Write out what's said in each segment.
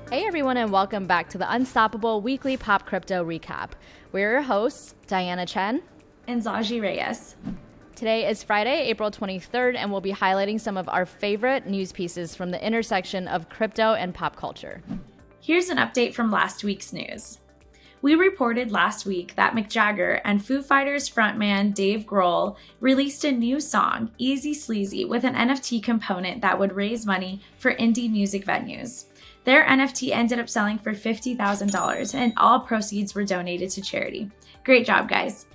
Hey everyone, and welcome back to the Unstoppable Weekly Pop Crypto Recap. We're your hosts, Diana Chen and Zayi Reyes. Today is Friday, April 23rd, and we'll be highlighting some of our favorite news pieces from the intersection of crypto and pop culture. Here's an update from last week's news. We reported last week that Mick Jagger and Foo Fighters frontman Dave Grohl released a new song, Easy Sleazy, with an NFT component that would raise money for indie music venues. Their NFT ended up selling for $50,000, and all proceeds were donated to charity. Great job, guys.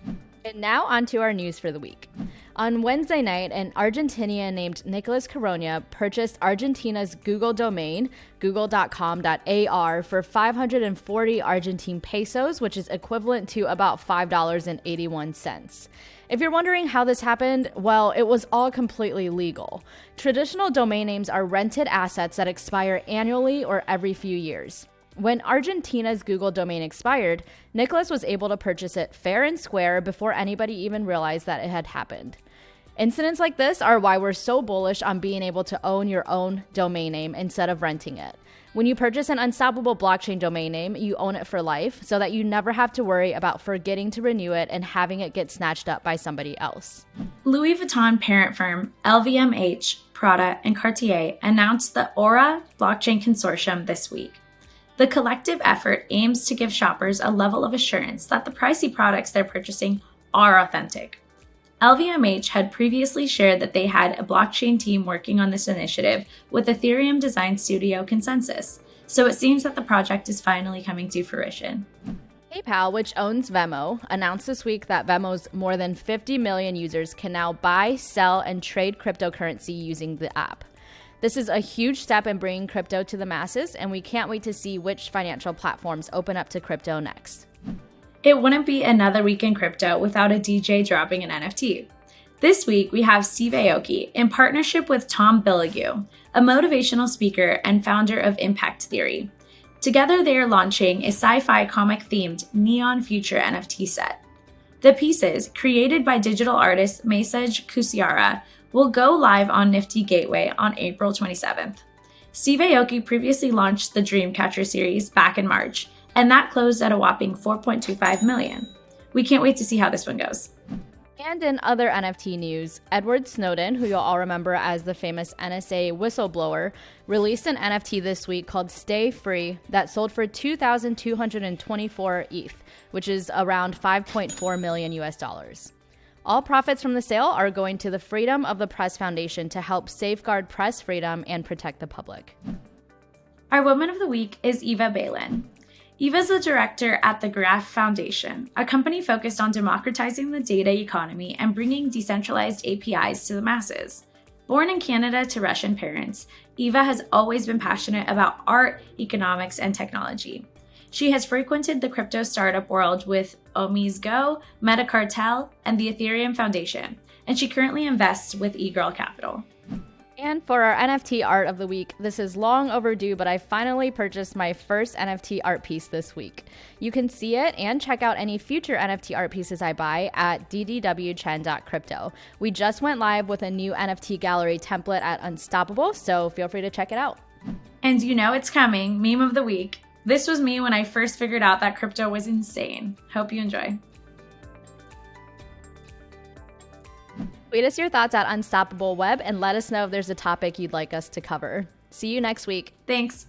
And now on to our news for the week. On Wednesday night, an Argentinian named Nicolas Caronia purchased Argentina's Google domain, google.com.ar, for 540 Argentine pesos, which is equivalent to about $5.81. If you're wondering how this happened, well, it was all completely legal. Traditional domain names are rented assets that expire annually or every few years. When Argentina's Google domain expired, Nicholas was able to purchase it fair and square before anybody even realized that it had happened. Incidents like this are why we're so bullish on being able to own your own domain name instead of renting it. When you purchase an unstoppable blockchain domain name, you own it for life so that you never have to worry about forgetting to renew it and having it get snatched up by somebody else. Louis Vuitton parent firm LVMH, Prada, and Cartier announced the Aura blockchain consortium this week. The collective effort aims to give shoppers a level of assurance that the pricey products they're purchasing are authentic. LVMH had previously shared that they had a blockchain team working on this initiative with Ethereum design studio Consensus, so it seems that the project is finally coming to fruition. PayPal, which owns Venmo, announced this week that Venmo's more than 50 million users can now buy, sell, and trade cryptocurrency using the app. This is a huge step in bringing crypto to the masses, and we can't wait to see which financial platforms open up to crypto next. It wouldn't be another week in crypto without a DJ dropping an NFT. This week, we have Steve Aoki in partnership with Tom Bilyeu, a motivational speaker and founder of Impact Theory. Together, they are launching a sci-fi comic-themed Neon Future NFT set. The pieces, created by digital artist Mesej Kusiara, will go live on Nifty Gateway on April 27th. Steve Aoki previously launched the Dreamcatcher series back in March, and that closed at a whopping 4.25 million. We can't wait to see how this one goes. And in other NFT news, Edward Snowden, who you'll all remember as the famous NSA whistleblower, released an NFT this week called Stay Free that sold for 2,224 ETH, which is around 5.4 million US dollars. All profits from the sale are going to the Freedom of the Press Foundation to help safeguard press freedom and protect the public. Our Woman of the Week is Eva Beylin. Eva is the director at the Graph Foundation, a company focused on democratizing the data economy and bringing decentralized APIs to the masses. Born in Canada to Russian parents, Eva has always been passionate about art, economics, and technology. She has frequented the crypto startup world with Omi's Go, Metacartel, and the Ethereum Foundation, and she currently invests with eGirl Capital. And for our NFT art of the week, this is long overdue, but I finally purchased my first NFT art piece this week. You can see it and check out any future NFT art pieces I buy at ddwchen.crypto. We just went live with a new NFT gallery template at Unstoppable, so feel free to check it out. And you know it's coming, meme of the week. This was me when I first figured out that crypto was insane. Hope you enjoy. Tweet us your thoughts at Unstoppable Web and let us know if there's a topic you'd like us to cover. See you next week. Thanks.